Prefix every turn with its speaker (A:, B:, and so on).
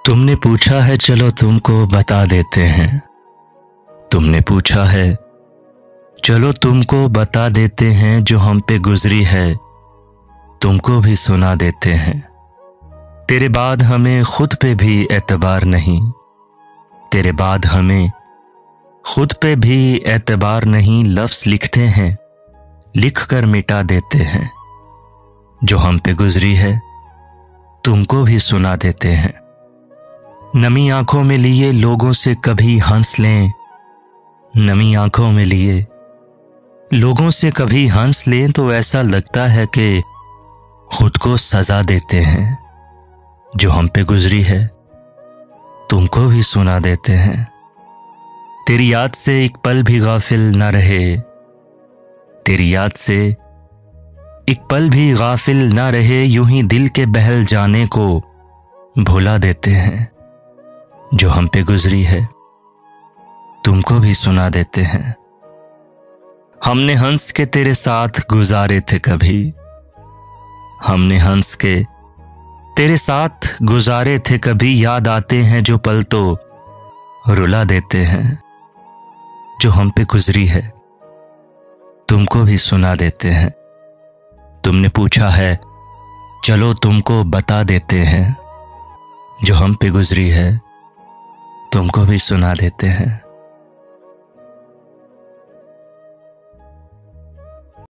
A: तुमने पूछा है चलो तुमको बता देते हैं। तुमने पूछा है चलो तुमको बता देते हैं, जो हम पे गुजरी है तुमको भी सुना देते हैं। तेरे बाद हमें खुद पे भी एतबार नहीं, तेरे बाद हमें खुद पे भी एतबार नहीं। लफ्ज लिखते हैं लिख कर मिटा देते हैं, जो हम पे गुजरी है तुमको भी सुना देते हैं। नमी आंखों में लिए लोगों से कभी हंस लें, नमी आंखों में लिए लोगों से कभी हंस लें तो ऐसा लगता है कि खुद को सजा देते हैं। जो हम पे गुजरी है तुमको भी सुना देते हैं। तेरी याद से एक पल भी गाफिल न रहे, तेरी याद से एक पल भी गाफिल न रहे, यूं ही दिल के बहल जाने को भुला देते हैं। जो हम पे गुजरी है तुमको भी सुना देते हैं। हमने हंस के तेरे साथ गुजारे थे कभी, हमने हंस के तेरे साथ गुजारे थे कभी, याद आते हैं जो पल तो रुला देते हैं। जो हम पे गुजरी है तुमको भी सुना देते हैं। तुमने पूछा है चलो तुमको बता देते हैं, जो हम पे गुजरी है तुमको भी सुना देते हैं।